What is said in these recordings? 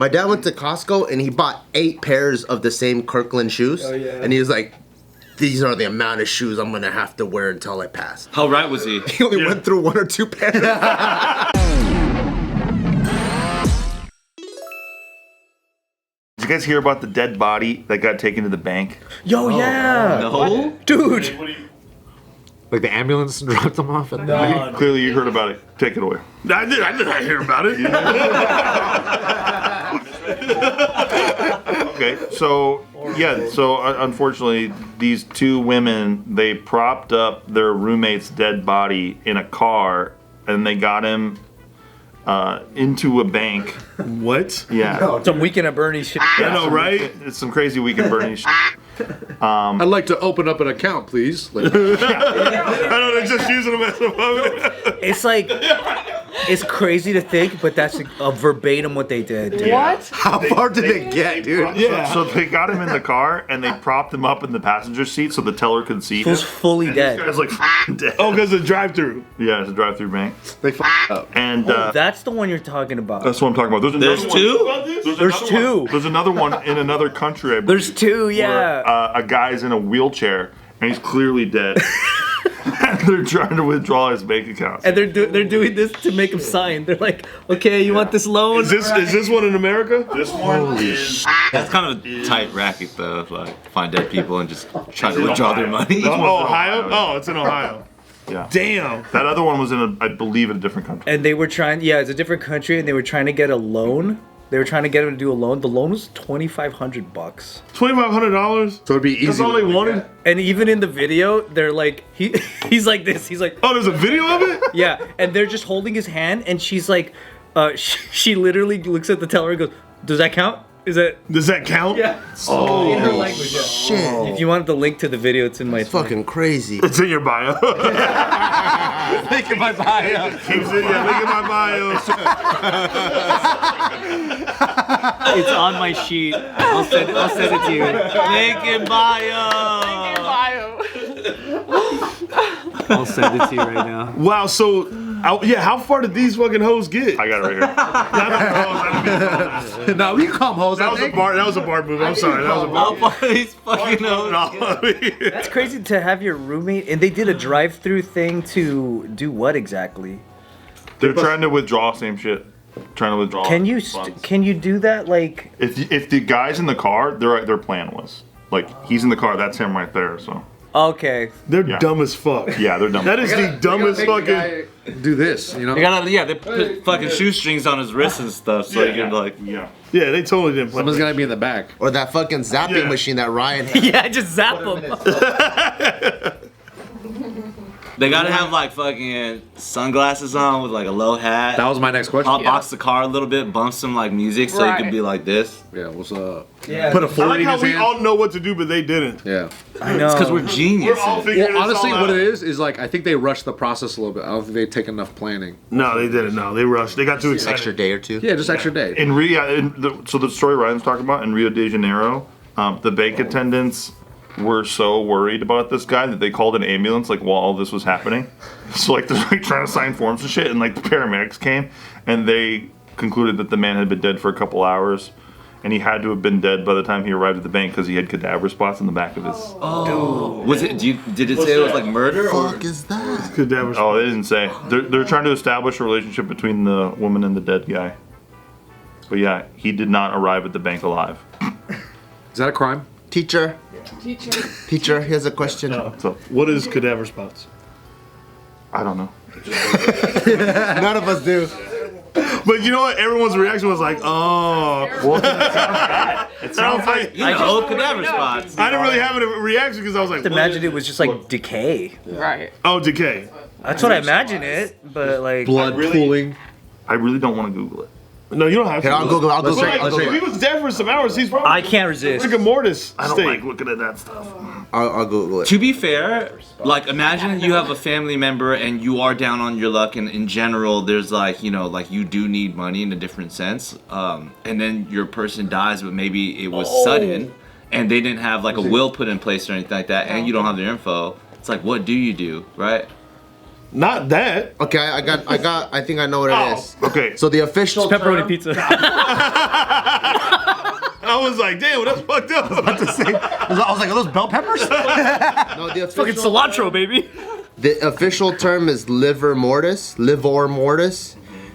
My dad went to Costco and he bought 8 pairs of the same Kirkland shoes. Oh, yeah. And he was like, these are the amount of shoes I'm gonna have to wear until I pass. How right was he? He only went through 1 or 2 pairs. Did you guys hear about the dead body that got taken to the bank? Yo, yeah. No? Dude. Like the ambulance dropped them off? No. Clearly you heard about it. Take it away. I did not hear about it. Okay, so unfortunately these 2 women, they propped up their roommate's dead body in a car and they got him into a bank. What? Yeah. Some Weekend at Bernie's shit. I know, right? It's some crazy Weekend Bernie's shit. I'd like to open up an account, please. Like, I know they're just using them as a puppet. It's like, it's crazy to think, but that's a verbatim what they did. Dude. What? How far did it get, dude? Yeah. So they got him in the car and they propped him up in the passenger seat so the teller could see He him. was fully dead. This guy's like dead. Oh, because the drive-through. Yeah, it's a drive-through bank. They f***ed up. And That's the one you're talking about. that's what I'm talking about. There's another two? One. There's another 2. One. There's another one in another country, I believe. There's 2, yeah. Where, a guy's in a wheelchair and he's clearly dead. And they're trying to withdraw his bank account. And they're doing this to make him sign. They're like, okay, you want this loan? Is this one in America? This one is That's kind of a tight racket though. Like find dead people and just try to withdraw their money. Oh, Ohio? Oh, it's in Ohio. yeah. Damn. That other one was in I believe, in a different country. And they were trying, it's a different country, and they were trying to get a loan. They were trying to get him to do a loan. The loan was $2,500. $2,500. so it'd be easy. That's all they wanted. And even in the video, they're like, he's like this. He's like, Oh, there's a video of it. yeah. And they're just holding his hand, and she's like, she literally looks at the teller and goes, "Does that count? Is that?" Does that count? Yeah. Oh, in her language. Yeah. shit. If you want the link to the video, it's in my. It's fucking crazy. It's in your bio. Look at my bio. Keeps it. Yeah, look at my bio. It's on my sheet. I'll send it to you. Link in bio. I'll send it to you right now. Wow. So, how far did these fucking hoes get? I got it right here. No, we can call them hoes. That was a Bart. That was a Bart move. I'm sorry. That was a Bart. How far these fucking That's crazy to have your roommate, and they did a drive-through thing to do what exactly? They're trying to withdraw same shit. Trying to withdraw. Can you funds. can you do that like? If the guy's in the car, their plan was like he's in the car. That's him right there. So Okay. They're Yeah. dumb as fuck. yeah, they're dumb. That is the dumbest fucking. Do this, you know? they put fucking shoestrings on his wrists and stuff so you can like yeah. Yeah, they totally didn't play. Someone's gotta be in the back. Or that fucking zapping Yeah. machine that Ryan had. Yeah, just zap them. they gotta have like fucking sunglasses on with like a low hat. That was my next question. Hotbox the car a little bit, bump some like music so you Right. could be like this. Yeah, what's up? Yeah. Put a I 40 like in how his we hand. all know what to do, but they didn't. Yeah. I know. It's because we're geniuses. We're all figuring Well, this honestly, all what out. it is like I think they rushed the process a little bit. I don't think they take enough planning. No, they didn't. No, they rushed. They got too excited. Extra day or 2. Yeah, just extra day. In Rio, so the story Ryan's talking about in Rio de Janeiro, the bank attendants were so worried about this guy that they called an ambulance like while all this was happening. So like they're like trying to sign forms and shit, and like the paramedics came and they concluded that the man had been dead for a couple hours. And he had to have been dead by the time he arrived at the bank because he had cadaver spots in the back of his. Oh, was it? Did it say it was like murder? Or? Fuck is that? Cadavers. Oh, they didn't say. They're trying to establish a relationship between the woman and the dead guy. But yeah, he did not arrive at the bank alive. Is that a crime? Teacher, here's a question. So What is cadaver spots? I don't know. None of us do. But you know what? Everyone's reaction was like, "Oh." Well, it sounds like You know, cadaver spots. I didn't really have a reaction because I was like, what Imagine is it was just like decay. Right. Oh, decay. That's what I imagine it, but like. Blood pooling. I really don't want to Google it. No, you don't have to. Here, I'll Google it. I'll Google it. Like, I'll if Google he it. was dead for some hours, he's probably I can't resist. rigor mortis I don't state. like looking at that stuff. I'll Google it. To be fair, like imagine you have a family member and you are down on your luck, and in general, there's like like you do need money in a different sense, and then your person dies, but maybe it was sudden, and they didn't have like a will put in place or anything like that, and you don't have their info. It's like, what do you do, right? Not that. Okay, I think I know what it is. Okay. So the official Pepperoni term, pizza. I was like, damn, that's fucked up. I was like, are those bell peppers? No, the Fucking official, cilantro, baby. the official term is livor mortis,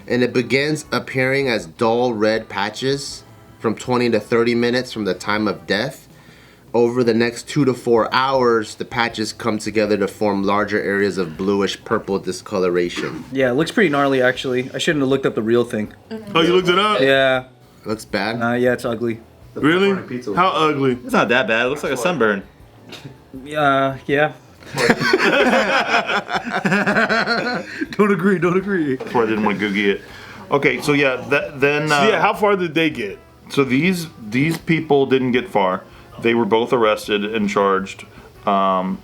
and it begins appearing as dull red patches from 20 to 30 minutes from the time of death. Over the next 2 to 4 hours, the patches come together to form larger areas of bluish purple discoloration. Yeah, it looks pretty gnarly actually. I shouldn't have looked up the real thing. Oh, you looked it up? Yeah. Looks bad. Yeah, it's ugly. Really? How ugly? It's not that bad. It looks like a sunburn. Yeah. Don't agree. That's why I didn't want to Googie it. Okay, so yeah, then. Yeah, how far did they get? So these people didn't get far. They were both arrested and charged, and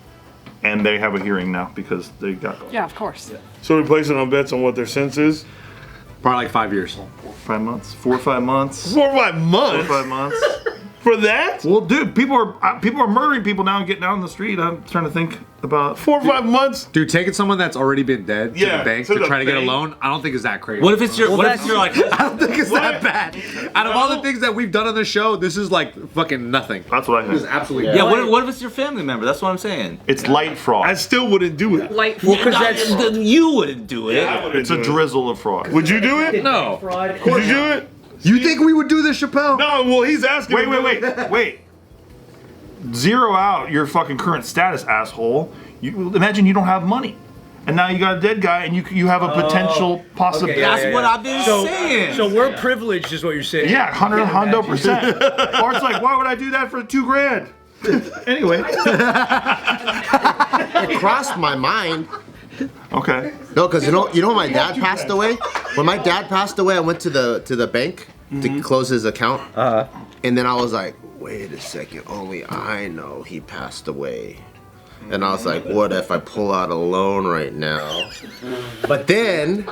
they have a hearing now because they got Yeah, of course. So we're placing on bets on what their sentence is? Probably like 5 years. 5 months, 4 or 5 months, 4 or 5 4 or months? 5 months. For that? Well, dude, people are murdering people now and getting out on the street. I'm trying to think about 4 or 5 months? Dude, taking someone that's already been dead to Yeah, the bank to to the try to get a bank. loan, I don't think is that crazy. What if it's your? What if that's- you're like? I don't think it's that bad. Out of all the things that we've done on the show, this is like fucking nothing. That's what I This is think. absolutely Yeah. What if it's your family member? That's what I'm saying. It's light fraud. I still wouldn't do it. Light. Well, because that's You wouldn't do it. I wouldn't It's a do it. drizzle of fraud. Would you do it? No. Would you do it? You think we would do this, Chappelle? No, well, he's asking. Wait. Zero out your fucking current status, asshole. You imagine you don't have money, and now you got a dead guy, and you have a potential possibility. yeah, That's what I've been saying. So we're privileged, is what you're saying. Yeah, 100%. Bart's like, why would I do that for $2,000? Anyway, It crossed my mind. okay. No, because you know when my dad passed away? When my dad passed away, I went to the bank to close his account. And then I was like, wait a second, only I know he passed away. And I was like, what if I pull out a loan right now? But then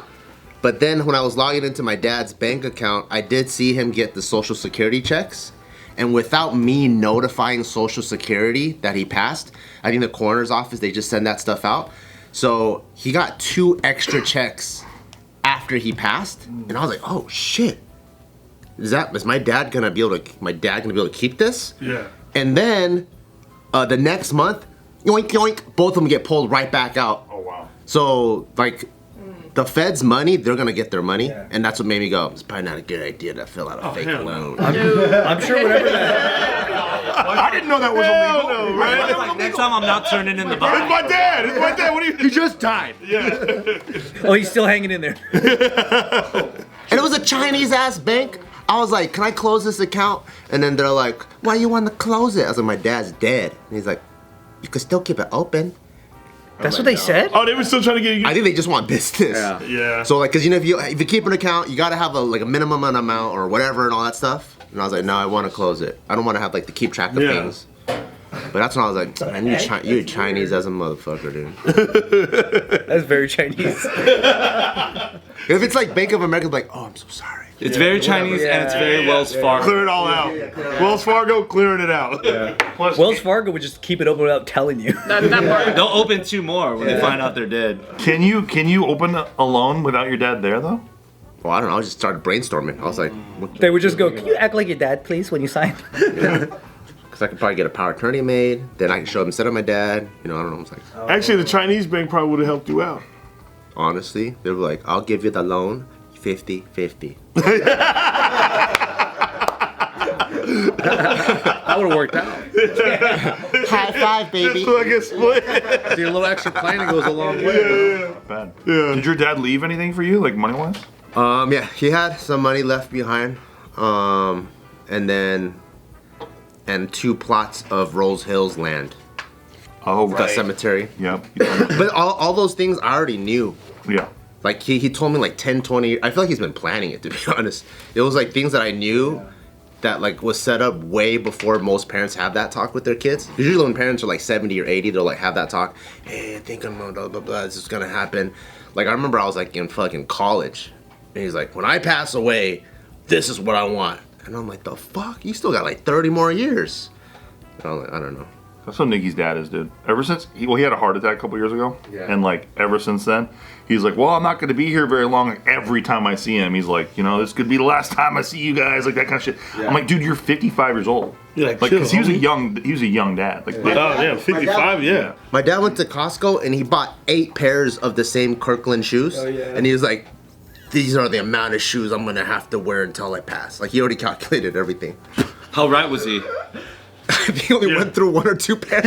when I was logging into my dad's bank account, I did see him get the Social Security checks. And without me notifying Social Security that he passed, I think the coroner's office, they just send that stuff out. So he got 2 extra checks after he passed. And I was like, oh shit. Is my dad gonna be able to keep this? Yeah. And then the next month, yoink yoink, both of them get pulled right back out. Oh, wow. So like the Fed's money, they're gonna get their money, and that's what made me go, it's probably not a good idea to fill out a fake hell loan. I'm sure whatever that. I didn't know that was illegal. No, right? Like, next time I'm not turning in the It's box. my dad. It's my dad. What do you? He just died. Yeah. Oh, he's still hanging in there. And it was a Chinese ass bank. I was like, can I close this account? And then they're like, why you want to close it? I was like, my dad's dead. And he's like, you could still keep it open. That's what they said. Oh, they were still trying to get you. I think they just want business. Yeah. Yeah. So like, cause you know, if you keep an account, you gotta have a minimum amount or whatever and all that stuff. And I was like, no, I want to close it. I don't want to have like to keep track of Yeah. things. But that's when I was like, man, you're Chinese as a motherfucker, dude. That's very Chinese. If it's like Bank of America, like, oh, I'm so sorry. It's very Chinese and it's very Wells Fargo. Clear it all out. Wells Fargo clearing it out. Wells Fargo would just keep it open without telling you. That part. They'll open 2 more when they find out they're dead. Can you open a loan without your dad there though? Well, I don't know. I just started brainstorming. I was like, They would just go, can you act like your dad, please, when you sign? because I could probably get a power of attorney made. Then I can show them instead of my dad. You know, I don't know. I was like, Actually, the Chinese bank probably would have helped you out. honestly, they were like, I'll give you the loan 50-50. That would have worked out. High five, baby. So I get split. See, a little extra planning goes a long way. Yeah. Not bad. Yeah. Did your dad leave anything for you, like money wise? Yeah, he had some money left behind. And 2 plots of Rose Hills land. Oh, The cemetery. Yep. But all those things I already knew. Yeah. Like he told me like 10, 20, I feel like he's been planning it, to be honest. It was like things that I knew that like was set up way before most parents have that talk with their kids. Usually when parents are like 70 or 80, they'll like have that talk. Hey, I think I'm blah, blah, blah, this is gonna happen. Like I remember I was like in fucking college and he's like, when I pass away, this is what I want. And I'm like, the fuck? You still got like 30 more years. And I'm like, I don't know. That's how Nikki's dad is, dude. Ever since he had a heart attack a couple years ago, and like ever since then, he's like, well, I'm not going to be here very long. Like, every time I see him, he's like, you know, this could be the last time I see you guys, like that kind of shit. I'm like, dude, you're 55 years old. Yeah, like, because he was a young dad. Like, oh yeah, 55. Yeah. My dad went to Costco and he bought 8 pairs of the same Kirkland shoes, and he was like, these are the amount of shoes I'm gonna have to wear until I pass. Like he already calculated everything. How right was he? He only went through 1 or 2 pairs.